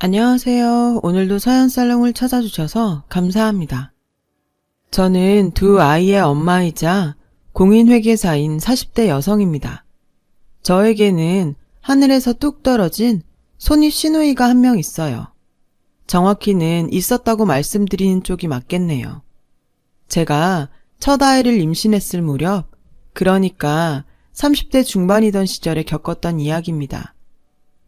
안녕하세요. 오늘도 서연살롱을 찾아주셔서 감사합니다. 저는 두 아이의 엄마이자 공인회계사인 40대 여성입니다. 저에게는 하늘에서 뚝 떨어진 손이 시누이가 한 명 있어요. 정확히는 있었다고 말씀드리는 쪽이 맞겠네요. 제가 첫 아이를 임신했을 무렵, 그러니까 30대 중반이던 시절에 겪었던 이야기입니다.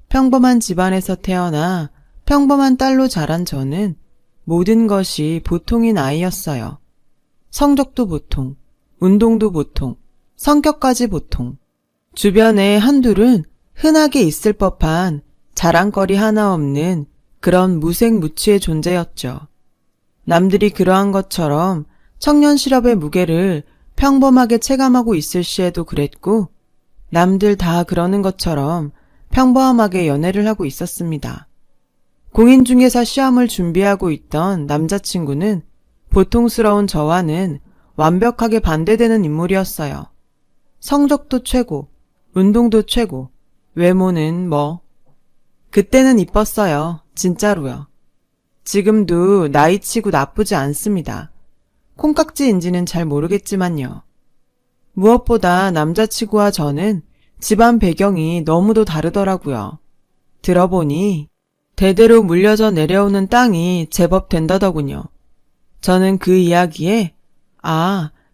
평범한 집안에서 태어나 평범한 딸로 자란 저는 모든 것이 보통인 아이였어요. 성적도 보통, 운동도 보통, 성격까지 보통. 주변에 한둘은 흔하게 있을 법한 자랑거리 하나 없는 그런 무색무취의 존재였죠. 남들이 그러한 것처럼 청년 실업의 무게를 평범하게 체감하고 있을 시에도 그랬고, 남들 다 그러는 것처럼 평범하게 연애를 하고 있었습니다. 공인중개사 시험을 준비하고 있던 남자친구는 보통스러운 저와는 완벽하게 반대되는 인물이었어요. 성적도 최고, 운동도 최고, 외모는 뭐. 그때는 이뻤어요. 진짜로요. 지금도 나이치고 나쁘지 않습니다. 콩깍지인지는 잘 모르겠지만요. 무엇보다 남자치고와 저는 집안 배경이 너무도 다르더라고요. 들어보니 대대로 물려져 내려오는 땅이 제법 된다더군요. 저는 그 이야기에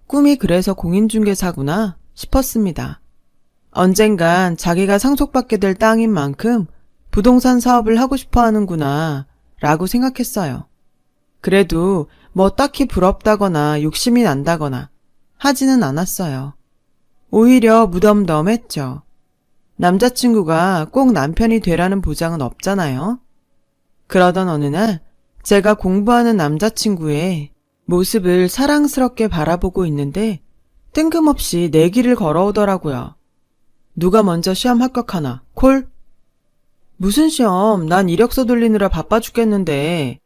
꿈이 그래서 공인중개사구나 싶었습니다. 언젠간 자기가 상속받게 될 땅인 만큼 부동산 사업을 하고 싶어 하는구나 라고 생각했어요. 그래도 뭐 딱히 부럽다거나 욕심이 난다거나 하지는 않았어요. 오히려 무덤덤했죠. 남자친구가 꼭 남편이 되라는 보장은 없잖아요. 그러던 어느 날 제가 공부하는 남자친구의 모습을 사랑스럽게 바라보고 있는데 뜬금없이 내기를 걸어오더라고요. 누가 먼저 시험 합격하나? 콜? 무슨 시험? 난 이력서 돌리느라 바빠 죽겠는데.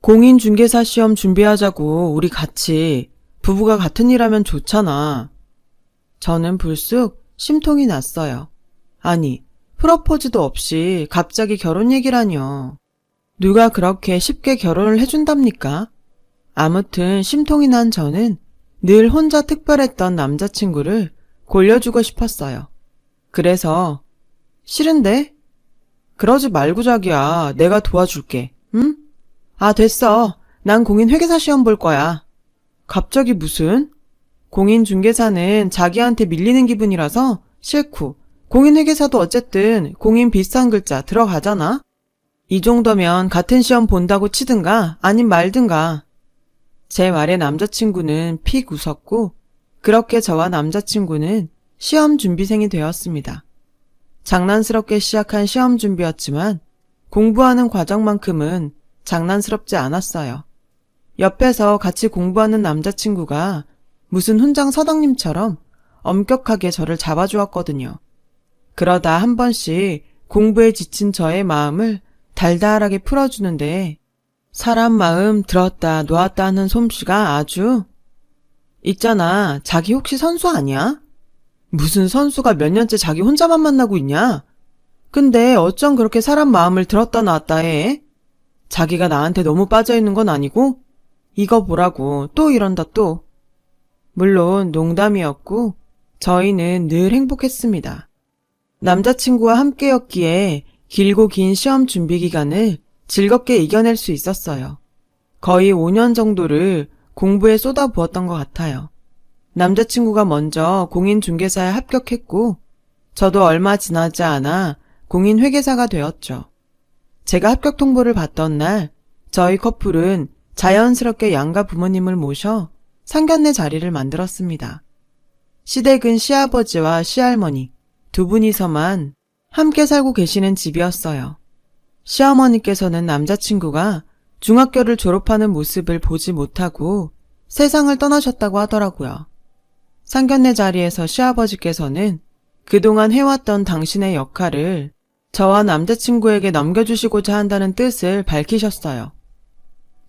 공인중개사 시험 준비하자고 우리 같이. 부부가 같은 일 하면 좋잖아. 저는 불쑥 심통이 났어요. 아니, 프로포즈도 없이 갑자기 결혼 얘기라뇨. 누가 그렇게 쉽게 결혼을 해준답니까? 아무튼 심통이 난 저는 늘 혼자 특별했던 남자친구를 골려주고 싶었어요. 그래서 싫은데? 그러지 말고 자기야. 내가 도와줄게. 응? 됐어. 난 공인회계사 시험 볼 거야. 갑자기 무슨? 공인중개사는 자기한테 밀리는 기분이라서 싫고, 공인회계사도 어쨌든 공인 비싼 글자 들어가잖아? 이 정도면 같은 시험 본다고 치든가 아님 말든가. 제 말에 남자친구는 픽 웃었고, 그렇게 저와 남자친구는 시험 준비생이 되었습니다. 장난스럽게 시작한 시험 준비였지만 공부하는 과정만큼은 장난스럽지 않았어요. 옆에서 같이 공부하는 남자친구가 무슨 훈장 서당님처럼 엄격하게 저를 잡아주었거든요. 그러다 한 번씩 공부에 지친 저의 마음을 달달하게 풀어주는데 사람 마음 들었다 놓았다 하는 솜씨가 아주. 있잖아, 자기 혹시 선수 아니야? 무슨 선수가 몇 년째 자기 혼자만 만나고 있냐? 근데 어쩜 그렇게 사람 마음을 들었다 놨다 해? 자기가 나한테 너무 빠져있는 건 아니고? 이거 보라고 또 이런다 또. 물론 농담이었고 저희는 늘 행복했습니다. 남자친구와 함께였기에 길고 긴 시험 준비 기간을 즐겁게 이겨낼 수 있었어요. 거의 5년 정도를 공부에 쏟아부었던 것 같아요. 남자친구가 먼저 공인중개사에 합격했고 저도 얼마 지나지 않아 공인회계사가 되었죠. 제가 합격 통보를 받던 날 저희 커플은 자연스럽게 양가 부모님을 모셔 상견례 자리를 만들었습니다. 시댁은 시아버지와 시할머니 두 분이서만 함께 살고 계시는 집이었어요. 시어머니께서는 남자친구가 중학교를 졸업하는 모습을 보지 못하고 세상을 떠나셨다고 하더라고요. 상견례 자리에서 시아버지께서는 그동안 해왔던 당신의 역할을 저와 남자친구에게 넘겨주시고자 한다는 뜻을 밝히셨어요.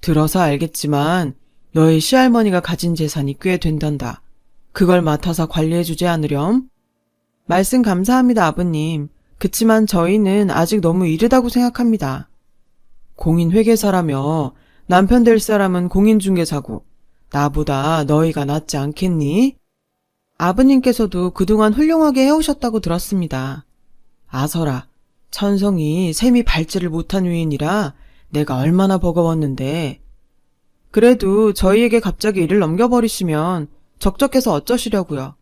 들어서 알겠지만 너희 시할머니가 가진 재산이 꽤 된단다. 그걸 맡아서 관리해주지 않으렴? 말씀 감사합니다, 아버님. 그치만 저희는 아직 너무 이르다고 생각합니다. 공인회계사라며 남편 될 사람은 공인중개사고 나보다 너희가 낫지 않겠니? 아버님께서도 그동안 훌륭하게 해오셨다고 들었습니다. 아서라, 천성이 셈이 밟지를 못한 위인이라 내가 얼마나 버거웠는데. 그래도 저희에게 갑자기 일을 넘겨버리시면 적적해서 어쩌시려고요.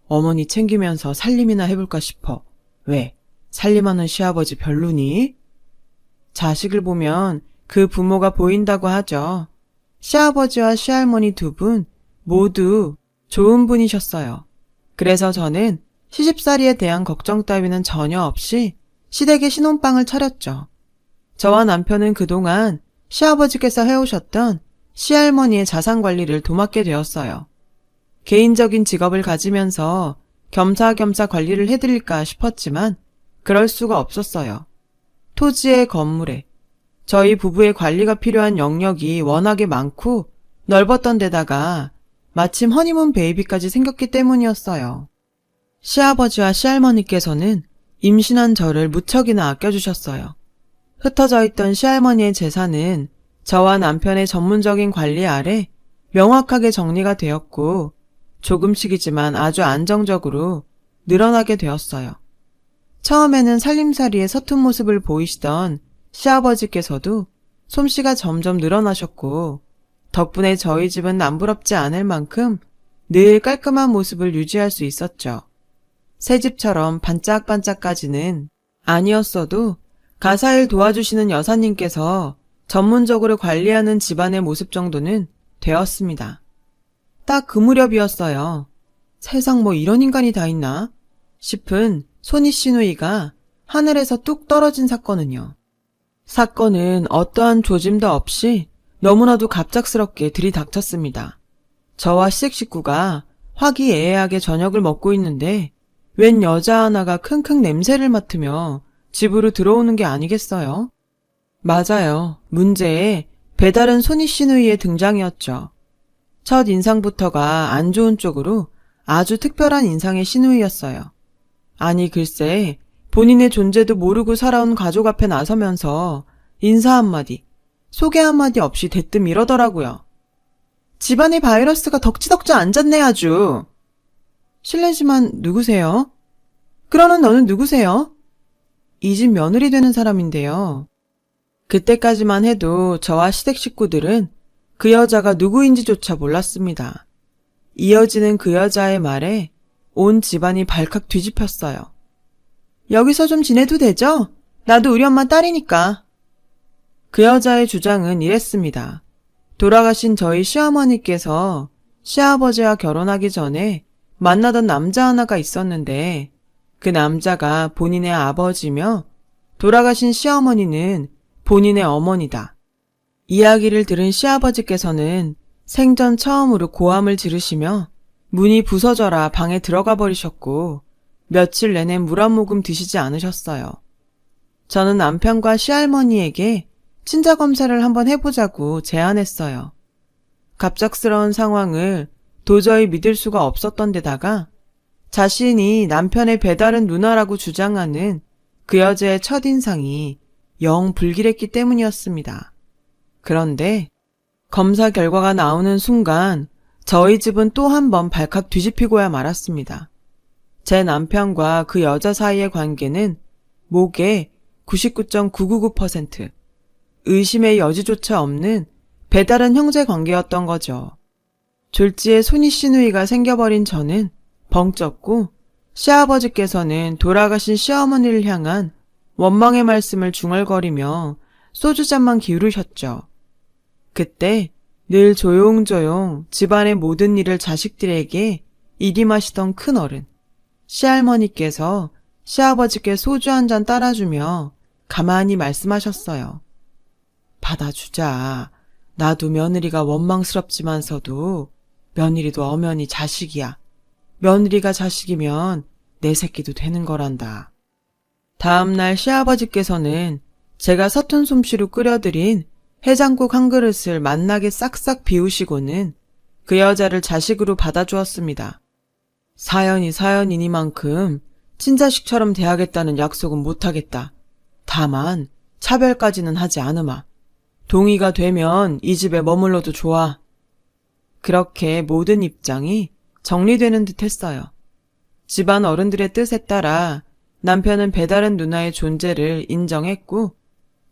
어머니 챙기면서 살림이나 해볼까 싶어. 왜? 살림하는 시아버지 별로니? 자식을 보면 그 부모가 보인다고 하죠. 시아버지와 시할머니 두 분 모두 좋은 분이셨어요. 그래서 저는 시집살이에 대한 걱정 따위는 전혀 없이 시댁에 신혼방을 차렸죠. 저와 남편은 그동안 시아버지께서 해오셨던 시할머니의 자산관리를 도맡게 되었어요. 개인적인 직업을 가지면서 겸사겸사 관리를 해드릴까 싶었지만 그럴 수가 없었어요. 토지에 건물에 저희 부부의 관리가 필요한 영역이 워낙에 많고 넓었던 데다가 마침 허니문 베이비까지 생겼기 때문이었어요. 시아버지와 시할머니께서는 임신한 저를 무척이나 아껴주셨어요. 흩어져 있던 시할머니의 재산은 저와 남편의 전문적인 관리 아래 명확하게 정리가 되었고 조금씩이지만 아주 안정적으로 늘어나게 되었어요. 처음에는 살림살이에 서툰 모습을 보이시던 시아버지께서도 솜씨가 점점 늘어나셨고 덕분에 저희 집은 남부럽지 않을 만큼 늘 깔끔한 모습을 유지할 수 있었죠. 새집처럼 반짝반짝까지는 아니었어도 가사일 도와주시는 여사님께서 전문적으로 관리하는 집안의 모습 정도는 되었습니다. 딱 그 무렵이었어요. 세상 뭐 이런 인간이 다 있나 싶은 손이 시누이가 하늘에서 뚝 떨어진 사건은요. 사건은 어떠한 조짐도 없이 너무나도 갑작스럽게 들이닥쳤습니다. 저와 시댁 식구가 화기애애하게 저녁을 먹고 있는데 웬 여자 하나가 킁킁 냄새를 맡으며 집으로 들어오는 게 아니겠어요? 맞아요. 문제의 배다른 손이 시누이의 등장이었죠. 첫 인상부터가 안 좋은 쪽으로 아주 특별한 인상의 시누이였어요. 아니 글쎄 본인의 존재도 모르고 살아온 가족 앞에 나서면서 인사 한마디, 소개 한마디 없이 대뜸 이러더라고요. 집안에 바이러스가 덕지덕지 앉았네 아주. 실례지만 누구세요? 그러는 너는 누구세요? 이 집 며느리 되는 사람인데요. 그때까지만 해도 저와 시댁 식구들은 그 여자가 누구인지조차 몰랐습니다. 이어지는 그 여자의 말에 온 집안이 발칵 뒤집혔어요. 여기서 좀 지내도 되죠? 나도 우리 엄마 딸이니까. 그 여자의 주장은 이랬습니다. 돌아가신 저희 시어머니께서 시아버지와 결혼하기 전에 만나던 남자 하나가 있었는데 그 남자가 본인의 아버지며 돌아가신 시어머니는 본인의 어머니다. 이야기를 들은 시아버지께서는 생전 처음으로 고함을 지르시며 문이 부서져라 방에 들어가 버리셨고 며칠 내내 물 한 모금 드시지 않으셨어요. 저는 남편과 시할머니에게 친자검사를 한번 해보자고 제안했어요. 갑작스러운 상황을 도저히 믿을 수가 없었던 데다가 자신이 남편의 배다른 누나라고 주장하는 그 여자의 첫인상이 영 불길했기 때문이었습니다. 그런데 검사 결과가 나오는 순간 저희 집은 또 한 번 발칵 뒤집히고야 말았습니다. 제 남편과 그 여자 사이의 관계는 목에 99.999% 의심의 여지조차 없는 배다른 형제 관계였던 거죠. 졸지에 손이 시누이가 생겨버린 저는 벙쪘고 시아버지께서는 돌아가신 시어머니를 향한 원망의 말씀을 중얼거리며 소주잔만 기울이셨죠. 그때 늘 조용조용 집안의 모든 일을 자식들에게 일임하시던 큰어른 시할머니께서 시아버지께 소주 한 잔 따라주며 가만히 말씀하셨어요. 받아주자. 나도 며느리가 원망스럽지만서도 며느리도 엄연히 자식이야. 며느리가 자식이면 내 새끼도 되는 거란다. 다음날 시아버지께서는 제가 서툰 솜씨로 끓여드린 해장국 한 그릇을 맛나게 싹싹 비우시고는 그 여자를 자식으로 받아주었습니다. 사연이 사연이니만큼 친자식처럼 대하겠다는 약속은 못하겠다. 다만 차별까지는 하지 않으마. 동의가 되면 이 집에 머물러도 좋아. 그렇게 모든 입장이 정리되는 듯 했어요. 집안 어른들의 뜻에 따라 남편은 배다른 누나의 존재를 인정했고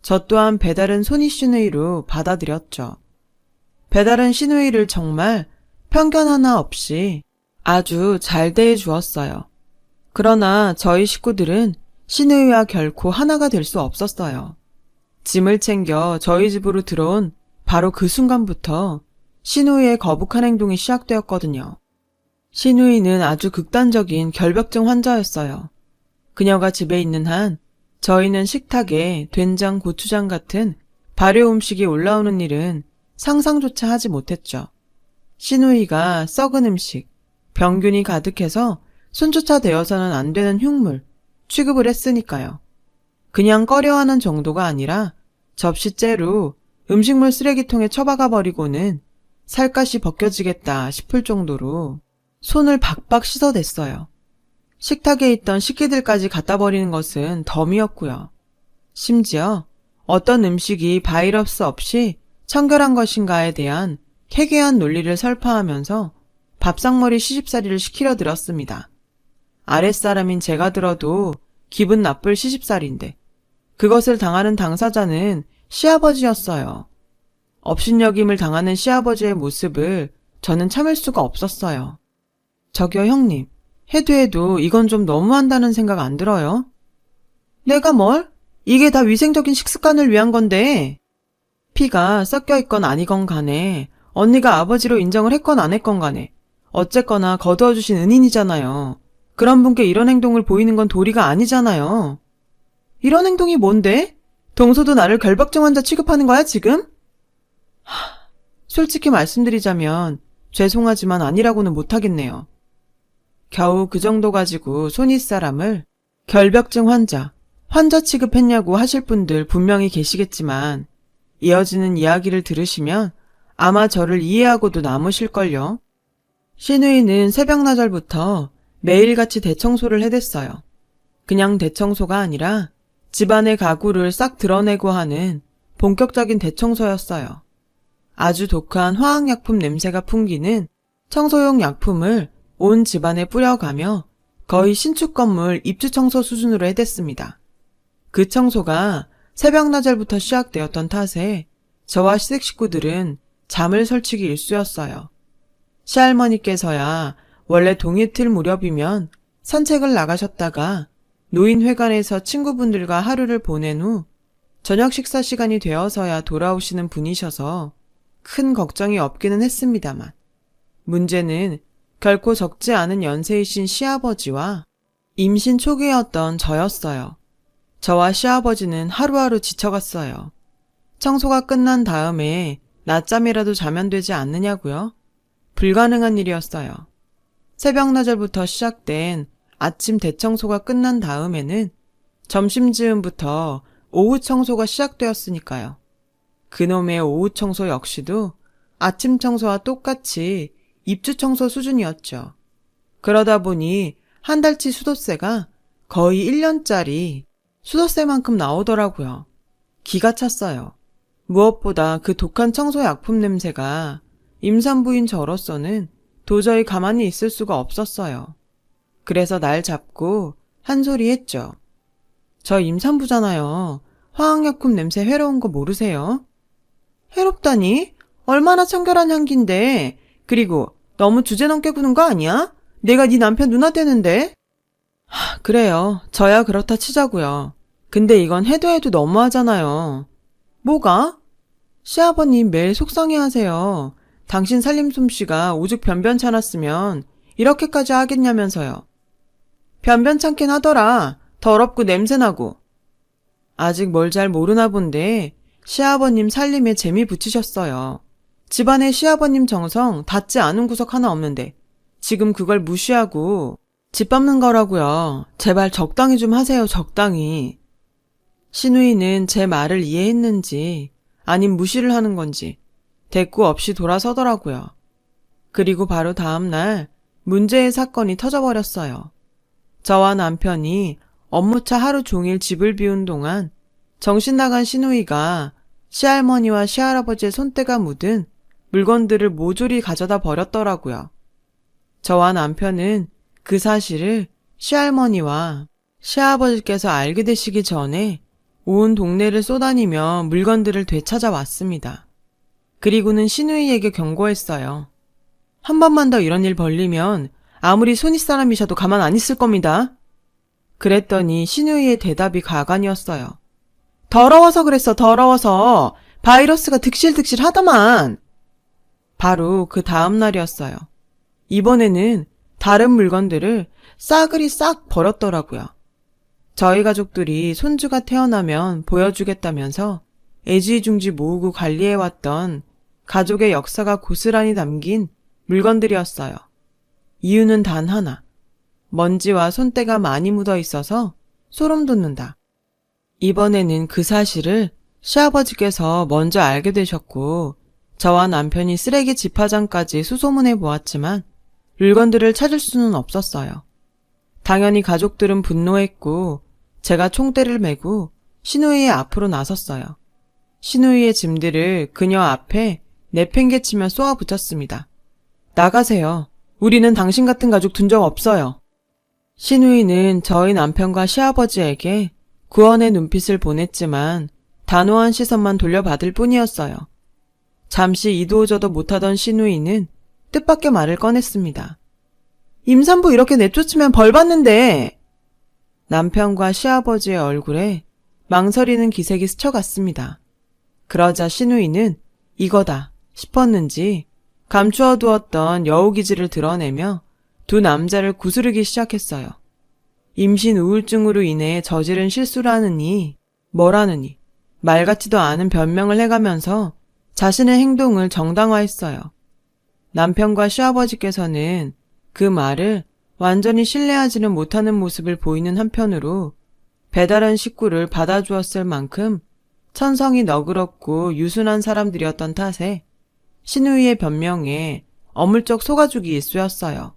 저 또한 배다른 손이 시누이로 받아들였죠. 배다른 시누이를 정말 편견 하나 없이 아주 잘 대해 주었어요. 그러나 저희 식구들은 시누이와 결코 하나가 될 수 없었어요. 짐을 챙겨 저희 집으로 들어온 바로 그 순간부터 시누이의 거북한 행동이 시작되었거든요. 시누이는 아주 극단적인 결벽증 환자였어요. 그녀가 집에 있는 한 저희는 식탁에 된장, 고추장 같은 발효 음식이 올라오는 일은 상상조차 하지 못했죠. 시누이가 썩은 음식, 병균이 가득해서 손조차 대어서는 안 되는 흉물 취급을 했으니까요. 그냥 꺼려하는 정도가 아니라 접시째로 음식물 쓰레기통에 처박아 버리고는 살갗이 벗겨지겠다 싶을 정도로 손을 박박 씻어댔어요. 식탁에 있던 식기들까지 갖다 버리는 것은 덤이었고요. 심지어 어떤 음식이 바이러스 없이 청결한 것인가에 대한 해괴한 논리를 설파하면서 밥상머리 시집살이를 시키려 들었습니다. 아랫사람인 제가 들어도 기분 나쁠 시집살인데 그것을 당하는 당사자는 시아버지였어요. 업신여김을 당하는 시아버지의 모습을 저는 참을 수가 없었어요. 저기요 형님, 해도 이건 좀 너무한다는 생각 안 들어요? 내가 뭘? 이게 다 위생적인 식습관을 위한 건데. 피가 섞여 있건 아니건 간에 언니가 아버지로 인정을 했건 안 했건 간에 어쨌거나 거두어 주신 은인이잖아요. 그런 분께 이런 행동을 보이는 건 도리가 아니잖아요. 이런 행동이 뭔데? 동서도 나를 결벽증 환자 취급하는 거야 지금? 솔직히 말씀드리자면 죄송하지만 아니라고는 못하겠네요. 겨우 그 정도 가지고 손윗 사람을 결벽증 환자 취급했냐고 하실 분들 분명히 계시겠지만 이어지는 이야기를 들으시면 아마 저를 이해하고도 남으실걸요. 시누이는 새벽나절부터 매일같이 대청소를 해댔어요. 그냥 대청소가 아니라 집안의 가구를 싹 드러내고 하는 본격적인 대청소였어요. 아주 독한 화학약품 냄새가 풍기는 청소용 약품을 온 집안에 뿌려가며 거의 신축 건물 입주 청소 수준으로 해댔습니다. 그 청소가 새벽나절부터 시작되었던 탓에 저와 시댁 식구들은 잠을 설치기 일쑤였어요. 시할머니께서야 원래 동이틀 무렵이면 산책을 나가셨다가 노인회관에서 친구분들과 하루를 보낸 후 저녁 식사 시간이 되어서야 돌아오시는 분이셔서 큰 걱정이 없기는 했습니다만 문제는 결코 적지 않은 연세이신 시아버지와 임신 초기였던 저였어요. 저와 시아버지는 하루하루 지쳐갔어요. 청소가 끝난 다음에 낮잠이라도 자면 되지 않느냐고요? 불가능한 일이었어요. 새벽나절부터 시작된 아침 대청소가 끝난 다음에는 점심즈음부터 오후 청소가 시작되었으니까요. 그놈의 오후 청소 역시도 아침 청소와 똑같이 입주 청소 수준이었죠. 그러다 보니 한 달치 수도세가 거의 1년짜리 수도세만큼 나오더라고요. 기가 찼어요. 무엇보다 그 독한 청소약품 냄새가 임산부인 저로서는 도저히 가만히 있을 수가 없었어요. 그래서 날 잡고 한 소리 했죠. 저 임산부잖아요. 화학약품 냄새 해로운 거 모르세요? 해롭다니? 얼마나 청결한 향기인데. 그리고 너무 주제넘게 구는 거 아니야? 내가 네 남편 누나 되는데. 그래요. 저야 그렇다 치자고요. 근데 이건 해도 너무하잖아요. 뭐가? 시아버님 매일 속상해하세요. 당신 살림솜씨가 오죽 변변찮았으면 이렇게까지 하겠냐면서요. 변변찮긴 하더라. 더럽고 냄새나고. 아직 뭘 잘 모르나 본데 시아버님 살림에 재미 붙이셨어요. 집안에 시아버님 정성 닿지 않은 구석 하나 없는데 지금 그걸 무시하고 짓밟는 거라고요. 제발 적당히 좀 하세요. 적당히. 시누이는 제 말을 이해했는지 아님 무시를 하는 건지 대꾸 없이 돌아서더라고요. 그리고 바로 다음 날 문제의 사건이 터져버렸어요. 저와 남편이 업무차 하루 종일 집을 비운 동안 정신 나간 시누이가 시할머니와 시할아버지의 손때가 묻은 물건들을 모조리 가져다 버렸더라고요. 저와 남편은 그 사실을 시할머니와 시아버지께서 알게 되시기 전에 온 동네를 쏘다니며 물건들을 되찾아왔습니다. 그리고는 시누이에게 경고했어요. 한 번만 더 이런 일 벌리면 아무리 손윗 사람이셔도 가만 안 있을 겁니다. 그랬더니 시누이의 대답이 가관이었어요. 더러워서 그랬어, 더러워서. 바이러스가 득실득실 하더만. 바로 그 다음 날이었어요. 이번에는 다른 물건들을 싸그리 싹 버렸더라고요. 저희 가족들이 손주가 태어나면 보여주겠다면서 애지중지 모으고 관리해왔던 가족의 역사가 고스란히 담긴 물건들이었어요. 이유는 단 하나. 먼지와 손때가 많이 묻어 있어서 소름 돋는다. 이번에는 그 사실을 시아버지께서 먼저 알게 되셨고 저와 남편이 쓰레기 집화장까지 수소문해 보았지만 물건들을 찾을 수는 없었어요. 당연히 가족들은 분노했고 제가 총대를 메고 시누이의 앞으로 나섰어요. 시누이의 짐들을 그녀 앞에 내팽개치며 쏘아붙였습니다. 나가세요. 우리는 당신 같은 가족 둔 적 없어요. 시누이는 저희 남편과 시아버지에게 구원의 눈빛을 보냈지만 단호한 시선만 돌려받을 뿐이었어요. 잠시 이도저도 못하던 시누이는 뜻밖의 말을 꺼냈습니다. 임산부 이렇게 내쫓으면 벌 받는데. 남편과 시아버지의 얼굴에 망설이는 기색이 스쳐갔습니다. 그러자 시누이는 이거다 싶었는지 감추어두었던 여우기질을 드러내며 두 남자를 구스르기 시작했어요. 임신 우울증으로 인해 저지른 실수라느니 뭐라느니 말 같지도 않은 변명을 해가면서 자신의 행동을 정당화했어요. 남편과 시아버지께서는 그 말을 완전히 신뢰하지는 못하는 모습을 보이는 한편으로 배다른 식구를 받아주었을 만큼 천성이 너그럽고 유순한 사람들이었던 탓에 시누이의 변명에 어물쩍 속아주기 일쑤였어요.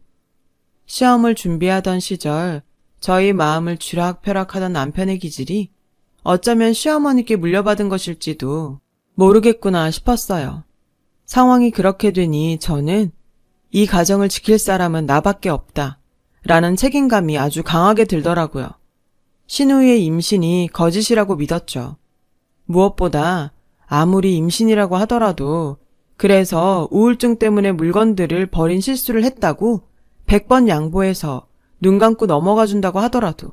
시험을 준비하던 시절 저희 마음을 쥐락펴락하던 남편의 기질이 어쩌면 시어머니께 물려받은 것일지도 모르겠구나 싶었어요. 상황이 그렇게 되니 저는 이 가정을 지킬 사람은 나밖에 없다 라는 책임감이 아주 강하게 들더라고요. 시누이의 임신이 거짓이라고 믿었죠. 무엇보다 아무리 임신이라고 하더라도 그래서 우울증 때문에 물건들을 버린 실수를 했다고 100번 양보해서 눈 감고 넘어가 준다고 하더라도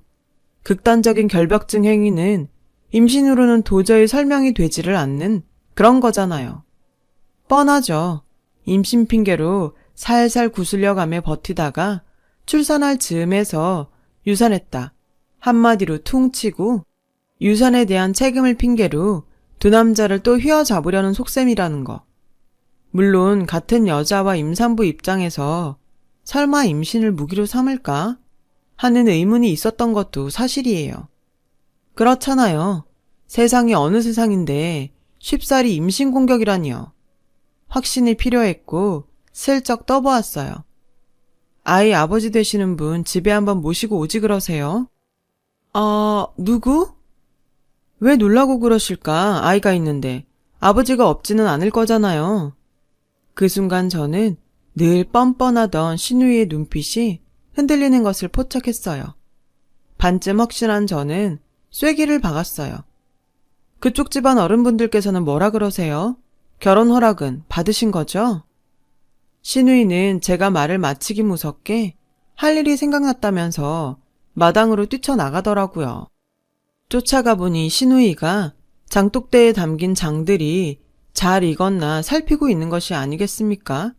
극단적인 결벽증 행위는 임신으로는 도저히 설명이 되지를 않는 그런 거잖아요. 뻔하죠. 임신 핑계로 살살 구슬려가며 버티다가 출산할 즈음에서 유산했다. 한마디로 퉁치고 유산에 대한 책임을 핑계로 두 남자를 또 휘어잡으려는 속셈이라는 거. 물론 같은 여자와 임산부 입장에서 설마 임신을 무기로 삼을까 하는 의문이 있었던 것도 사실이에요. 그렇잖아요. 세상이 어느 세상인데 쉽사리 임신 공격이라니요. 확신이 필요했고 슬쩍 떠보았어요. 아이 아버지 되시는 분 집에 한번 모시고 오지 그러세요? 누구? 왜 놀라고 그러실까? 아이가 있는데 아버지가 없지는 않을 거잖아요. 그 순간 저는 늘 뻔뻔하던 시누이의 눈빛이 흔들리는 것을 포착했어요. 반쯤 확신한 저는 쐐기를 박았어요. 그쪽 집안 어른분들께서는 뭐라 그러세요? 결혼 허락은 받으신 거죠? 시누이는 제가 말을 마치기 무섭게 할 일이 생각났다면서 마당으로 뛰쳐나가더라고요. 쫓아가 보니 시누이가 장독대에 담긴 장들이 잘 익었나 살피고 있는 것이 아니겠습니까?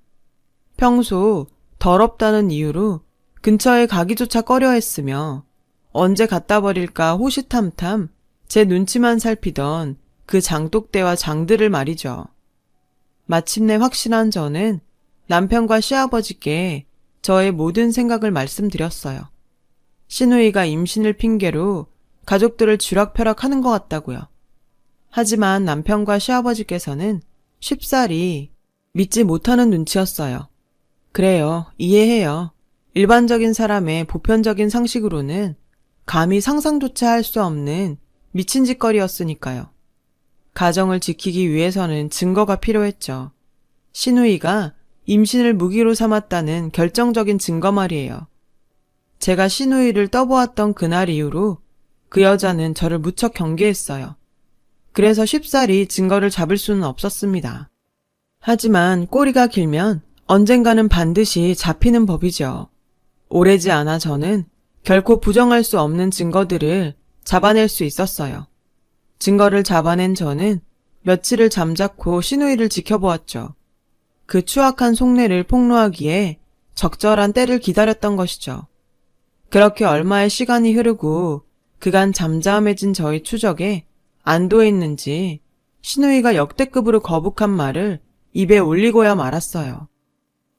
평소 더럽다는 이유로 근처에 가기조차 꺼려했으며 언제 갖다 버릴까 호시탐탐 제 눈치만 살피던 그 장독대와 장들을 말이죠. 마침내 확신한 저는 남편과 시아버지께 저의 모든 생각을 말씀드렸어요. 시누이가 임신을 핑계로 가족들을 쥐락펴락하는 것 같다고요. 하지만 남편과 시아버지께서는 쉽사리 믿지 못하는 눈치였어요. 그래요, 이해해요. 일반적인 사람의 보편적인 상식으로는 감히 상상조차 할 수 없는 미친 짓거리였으니까요. 가정을 지키기 위해서는 증거가 필요했죠. 시누이가 임신을 무기로 삼았다는 결정적인 증거 말이에요. 제가 시누이를 떠보았던 그날 이후로 그 여자는 저를 무척 경계했어요. 그래서 쉽사리 증거를 잡을 수는 없었습니다. 하지만 꼬리가 길면 언젠가는 반드시 잡히는 법이죠. 오래지 않아 저는 결코 부정할 수 없는 증거들을 잡아낼 수 있었어요. 증거를 잡아낸 저는 며칠을 잠자코 시누이를 지켜보았죠. 그 추악한 속내를 폭로하기에 적절한 때를 기다렸던 것이죠. 그렇게 얼마의 시간이 흐르고 그간 잠잠해진 저의 추적에 안도했는지 시누이가 역대급으로 거북한 말을 입에 올리고야 말았어요.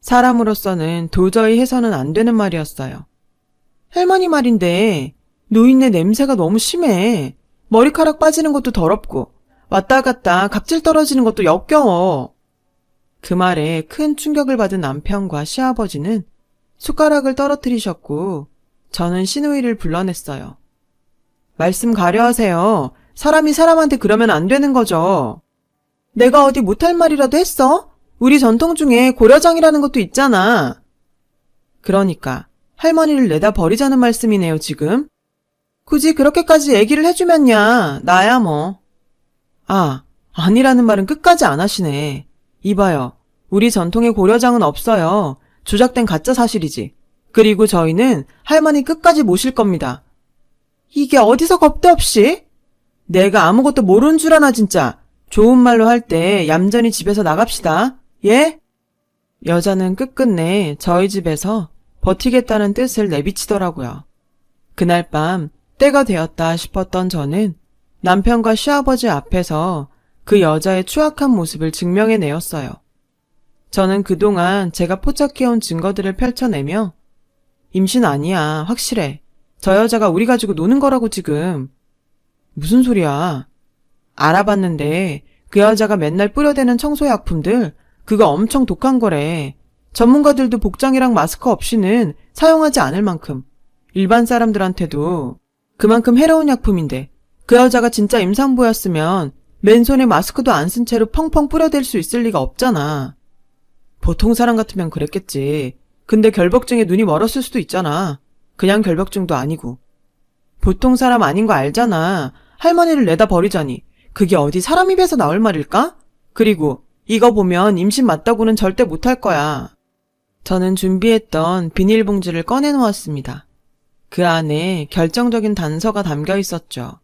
사람으로서는 도저히 해서는 안 되는 말이었어요. 할머니 말인데 노인네 냄새가 너무 심해. 머리카락 빠지는 것도 더럽고 왔다 갔다 각질 떨어지는 것도 역겨워. 그 말에 큰 충격을 받은 남편과 시아버지는 숟가락을 떨어뜨리셨고 저는 시누이를 불러냈어요. 말씀 가려하세요. 사람이 사람한테 그러면 안 되는 거죠. 내가 어디 못할 말이라도 했어? 우리 전통 중에 고려장이라는 것도 있잖아. 그러니까 할머니를 내다 버리자는 말씀이네요, 지금. 굳이 그렇게까지 얘기를 해주면야 나야 뭐. 아니라는 말은 끝까지 안 하시네. 이봐요. 우리 전통에 고려장은 없어요. 조작된 가짜 사실이지. 그리고 저희는 할머니 끝까지 모실 겁니다. 이게 어디서 겁도 없이? 내가 아무것도 모르는 줄 아나 진짜. 좋은 말로 할 때 얌전히 집에서 나갑시다. 예? 여자는 끝끝내 저희 집에서 버티겠다는 뜻을 내비치더라고요. 그날 밤 때가 되었다 싶었던 저는 남편과 시아버지 앞에서 그 여자의 추악한 모습을 증명해내었어요. 저는 그동안 제가 포착해온 증거들을 펼쳐내며 임신 아니야, 확실해. 저 여자가 우리 가지고 노는 거라고 지금. 무슨 소리야. 알아봤는데 그 여자가 맨날 뿌려대는 청소약품들 그거 엄청 독한 거래. 전문가들도 복장이랑 마스크 없이는 사용하지 않을 만큼. 일반 사람들한테도 그만큼 해로운 약품인데 그 여자가 진짜 임산부였으면 맨손에 마스크도 안 쓴 채로 펑펑 뿌려댈 수 있을 리가 없잖아. 보통 사람 같으면 그랬겠지. 근데 결벽증에 눈이 멀었을 수도 있잖아. 그냥 결벽증도 아니고. 보통 사람 아닌 거 알잖아. 할머니를 내다 버리자니. 그게 어디 사람 입에서 나올 말일까? 그리고 이거 보면 임신 맞다고는 절대 못할 거야. 저는 준비했던 비닐봉지를 꺼내놓았습니다. 그 안에 결정적인 단서가 담겨 있었죠.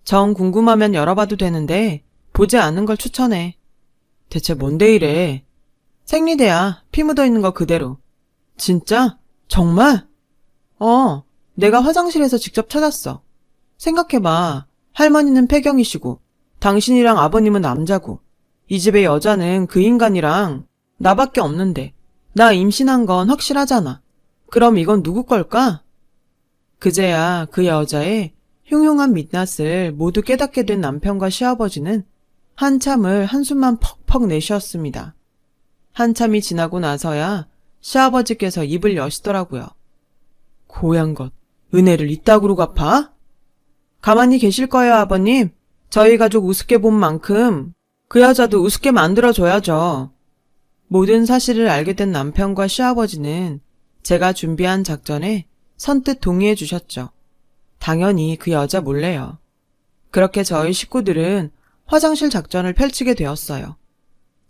정 궁금하면 열어봐도 되는데 보지 않은 걸 추천해. 대체 뭔데 이래? 생리대야. 피 묻어있는 거 그대로. 진짜? 정말? 내가 화장실에서 직접 찾았어. 생각해봐. 할머니는 폐경이시고 당신이랑 아버님은 남자고 이 집의 여자는 그 인간이랑 나밖에 없는데 나 임신한 건 확실하잖아. 그럼 이건 누구 걸까? 그제야 그 여자의 흉흉한 민낯을 모두 깨닫게 된 남편과 시아버지는 한참을 한숨만 퍽퍽 내쉬었습니다. 한참이 지나고 나서야 시아버지께서 입을 여시더라고요. 고얀 것, 은혜를 이따구로 갚아? 가만히 계실 거예요, 아버님. 저희 가족 우습게 본 만큼 그 여자도 우습게 만들어줘야죠. 모든 사실을 알게 된 남편과 시아버지는 제가 준비한 작전에 선뜻 동의해 주셨죠. 당연히 그 여자 몰래요. 그렇게 저희 식구들은 화장실 작전을 펼치게 되었어요.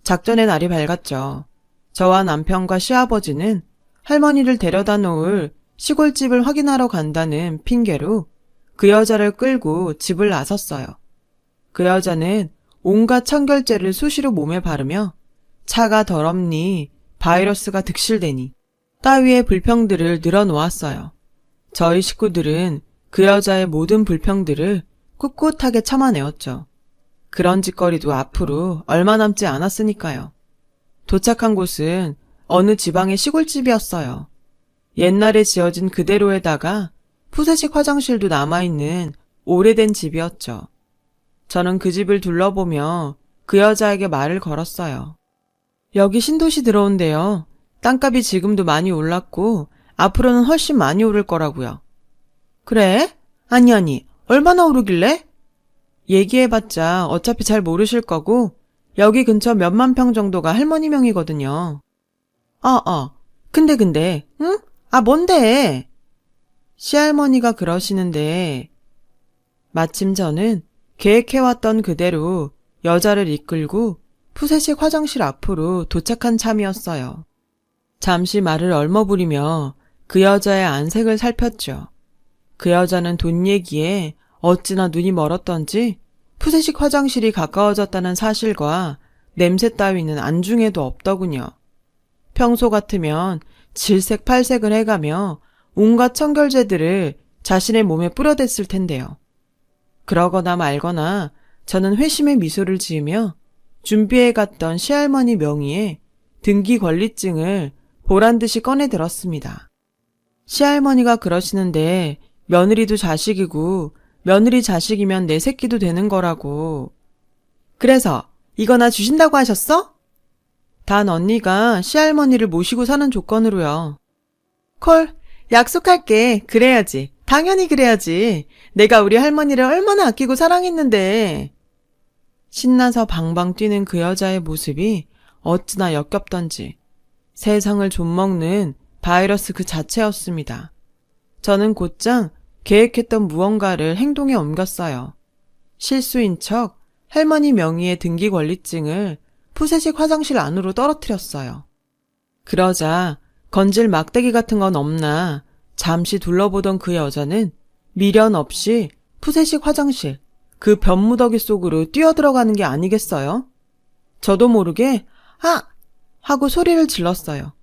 작전의 날이 밝았죠. 저와 남편과 시아버지는 할머니를 데려다 놓을 시골집을 확인하러 간다는 핑계로 그 여자를 끌고 집을 나섰어요. 그 여자는 온갖 청결제를 수시로 몸에 바르며 차가 더럽니 바이러스가 득실되니 따위의 불평들을 늘어놓았어요. 저희 식구들은 그 여자의 모든 불평들을 꿋꿋하게 참아내었죠. 그런 짓거리도 앞으로 얼마 남지 않았으니까요. 도착한 곳은 어느 지방의 시골집이었어요. 옛날에 지어진 그대로에다가 푸세식 화장실도 남아있는 오래된 집이었죠. 저는 그 집을 둘러보며 그 여자에게 말을 걸었어요. 여기 신도시 들어온대요. 땅값이 지금도 많이 올랐고 앞으로는 훨씬 많이 오를 거라고요. 그래? 아니, 얼마나 오르길래? 얘기해봤자 어차피 잘 모르실 거고 여기 근처 몇만 평 정도가 할머니 명이거든요. 근데, 응? 뭔데? 시할머니가 그러시는데 마침 저는 계획해왔던 그대로 여자를 이끌고 푸세식 화장실 앞으로 도착한 참이었어요. 잠시 말을 얼머무리며 그 여자의 안색을 살폈죠. 그 여자는 돈 얘기에 어찌나 눈이 멀었던지 푸세식 화장실이 가까워졌다는 사실과 냄새 따위는 안중에도 없더군요. 평소 같으면 질색팔색을 해가며 온갖 청결제들을 자신의 몸에 뿌려댔을 텐데요. 그러거나 말거나 저는 회심의 미소를 지으며 준비해갔던 시할머니 명의의 등기 권리증을 보란듯이 꺼내들었습니다. 시할머니가 그러시는데 며느리도 자식이고 며느리 자식이면 내 새끼도 되는 거라고. 그래서 이거나 주신다고 하셨어? 단 언니가 시할머니를 모시고 사는 조건으로요. 콜, 약속할게. 그래야지. 당연히 그래야지. 내가 우리 할머니를 얼마나 아끼고 사랑했는데. 신나서 방방 뛰는 그 여자의 모습이 어찌나 역겹던지 세상을 좀먹는 바이러스 그 자체였습니다. 저는 곧장 계획했던 무언가를 행동에 옮겼어요. 실수인 척 할머니 명의의 등기 권리증을 푸세식 화장실 안으로 떨어뜨렸어요. 그러자 건질 막대기 같은 건 없나 잠시 둘러보던 그 여자는 미련 없이 푸세식 화장실 그 변무더기 속으로 뛰어들어가는 게 아니겠어요? 저도 모르게 하고 소리를 질렀어요.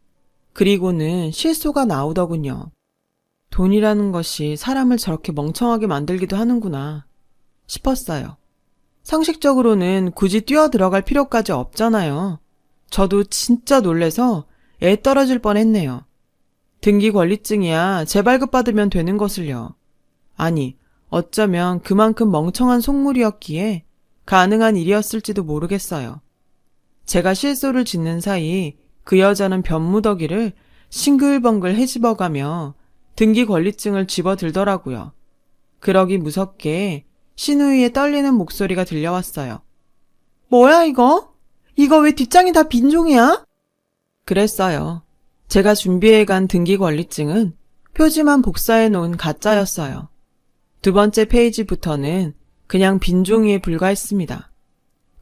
그리고는 실소가 나오더군요. 돈이라는 것이 사람을 저렇게 멍청하게 만들기도 하는구나 싶었어요. 상식적으로는 굳이 뛰어들어갈 필요까지 없잖아요. 저도 진짜 놀래서 애 떨어질 뻔했네요. 등기 권리증이야 재발급받으면 되는 것을요. 아니, 어쩌면 그만큼 멍청한 속물이었기에 가능한 일이었을지도 모르겠어요. 제가 실소를 짓는 사이 그 여자는 변무더기를 싱글벙글 헤집어가며 등기 권리증을 집어들더라고요. 그러기 무섭게 신우이의 떨리는 목소리가 들려왔어요. 뭐야 이거? 이거 왜 뒷장이 다 빈종이야? 그랬어요. 제가 준비해간 등기 권리증은 표지만 복사해 놓은 가짜였어요. 두 번째 페이지부터는 그냥 빈종이에 불과했습니다.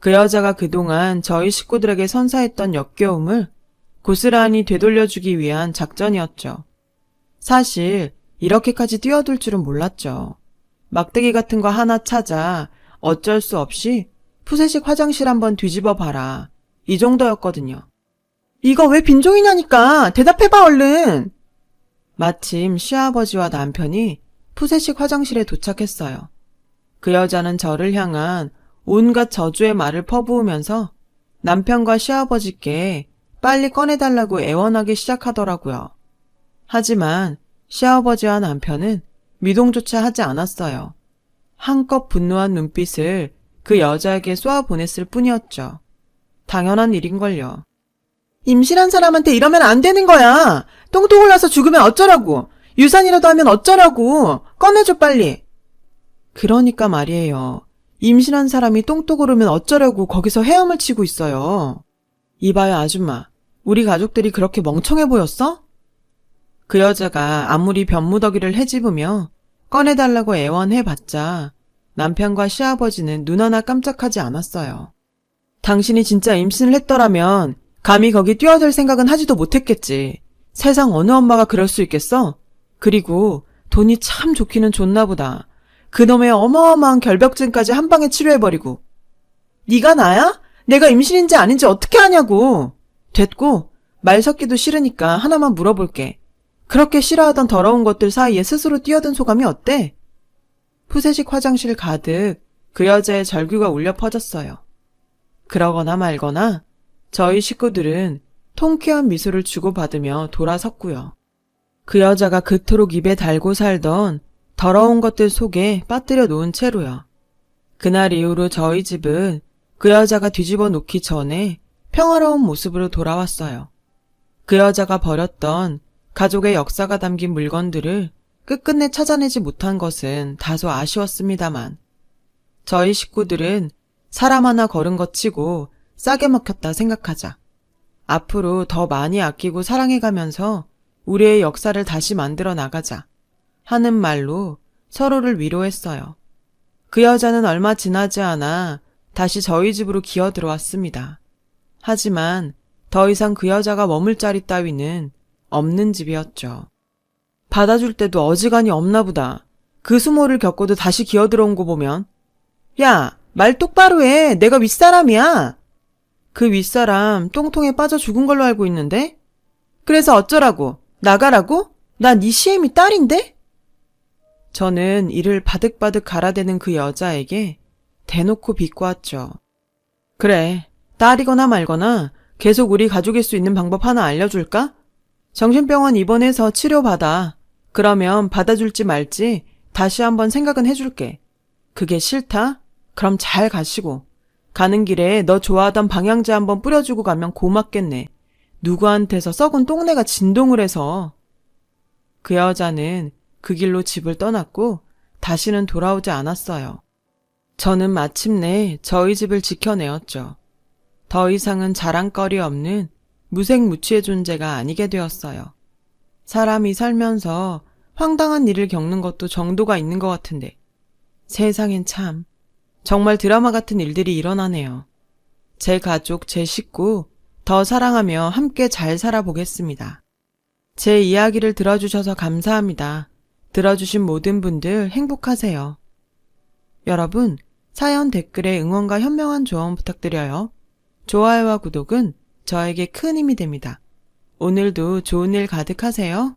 그 여자가 그동안 저희 식구들에게 선사했던 역겨움을 고스란히 되돌려주기 위한 작전이었죠. 사실 이렇게까지 뛰어들 줄은 몰랐죠. 막대기 같은 거 하나 찾아 어쩔 수 없이 푸세식 화장실 한번 뒤집어 봐라. 이 정도였거든요. 이거 왜 빈종이냐니까 대답해봐 얼른. 마침 시아버지와 남편이 푸세식 화장실에 도착했어요. 그 여자는 저를 향한 온갖 저주의 말을 퍼부으면서 남편과 시아버지께 빨리 꺼내달라고 애원하기 시작하더라고요. 하지만 시아버지와 남편은 미동조차 하지 않았어요. 한껏 분노한 눈빛을 그 여자에게 쏘아보냈을 뿐이었죠. 당연한 일인걸요. 임신한 사람한테 이러면 안 되는 거야. 똥똥 흘러서 죽으면 어쩌라고. 유산이라도 하면 어쩌라고. 꺼내줘 빨리. 그러니까 말이에요. 임신한 사람이 똥똥 오르면 어쩌려고 거기서 헤엄을 치고 있어요. 이봐요 아줌마. 우리 가족들이 그렇게 멍청해 보였어? 그 여자가 아무리 변무더기를 헤집으며 꺼내달라고 애원해봤자 남편과 시아버지는 눈 하나 깜짝하지 않았어요. 당신이 진짜 임신을 했더라면 감히 거기 뛰어들 생각은 하지도 못했겠지. 세상 어느 엄마가 그럴 수 있겠어? 그리고 돈이 참 좋기는 좋나 보다. 그놈의 어마어마한 결벽증까지 한 방에 치료해버리고. 네가 나야? 내가 임신인지 아닌지 어떻게 아냐고. 됐고 말 섞기도 싫으니까 하나만 물어볼게. 그렇게 싫어하던 더러운 것들 사이에 스스로 뛰어든 소감이 어때? 푸세식 화장실 가득 그 여자의 절규가 울려 퍼졌어요. 그러거나 말거나 저희 식구들은 통쾌한 미소를 주고받으며 돌아섰고요. 그 여자가 그토록 입에 달고 살던 더러운 것들 속에 빠뜨려 놓은 채로요. 그날 이후로 저희 집은 그 여자가 뒤집어 놓기 전에 평화로운 모습으로 돌아왔어요. 그 여자가 버렸던 가족의 역사가 담긴 물건들을 끝끝내 찾아내지 못한 것은 다소 아쉬웠습니다만 저희 식구들은 사람 하나 걸은 것 치고 싸게 먹혔다 생각하자. 앞으로 더 많이 아끼고 사랑해가면서 우리의 역사를 다시 만들어 나가자 하는 말로 서로를 위로했어요. 그 여자는 얼마 지나지 않아 다시 저희 집으로 기어 들어왔습니다. 하지만 더 이상 그 여자가 머물 자리 따위는 없는 집이었죠. 받아줄 때도 어지간히 없나 보다. 그 수모를 겪고도 다시 기어 들어온 거 보면. 야, 말 똑바로 해. 내가 윗사람이야. 그 윗사람 똥통에 빠져 죽은 걸로 알고 있는데? 그래서 어쩌라고? 나가라고? 난 네 시애미 딸인데? 저는 이를 바득바득 갈아대는 그 여자에게 대놓고 비꼬았죠. 그래, 딸이거나 말거나 계속 우리 가족일 수 있는 방법 하나 알려줄까? 정신병원 입원해서 치료받아. 그러면 받아줄지 말지 다시 한번 생각은 해줄게. 그게 싫다? 그럼 잘 가시고. 가는 길에 너 좋아하던 방향제 한번 뿌려주고 가면 고맙겠네. 누구한테서 썩은 똥내가 진동을 해서. 그 여자는 그 길로 집을 떠났고 다시는 돌아오지 않았어요. 저는 마침내 저희 집을 지켜내었죠. 더 이상은 자랑거리 없는 무색무취의 존재가 아니게 되었어요. 사람이 살면서 황당한 일을 겪는 것도 정도가 있는 것 같은데 세상엔 참 정말 드라마 같은 일들이 일어나네요. 제 가족, 제 식구 더 사랑하며 함께 잘 살아보겠습니다. 제 이야기를 들어주셔서 감사합니다. 들어주신 모든 분들 행복하세요. 여러분, 사연 댓글에 응원과 현명한 조언 부탁드려요. 좋아요와 구독은 저에게 큰 힘이 됩니다. 오늘도 좋은 일 가득하세요.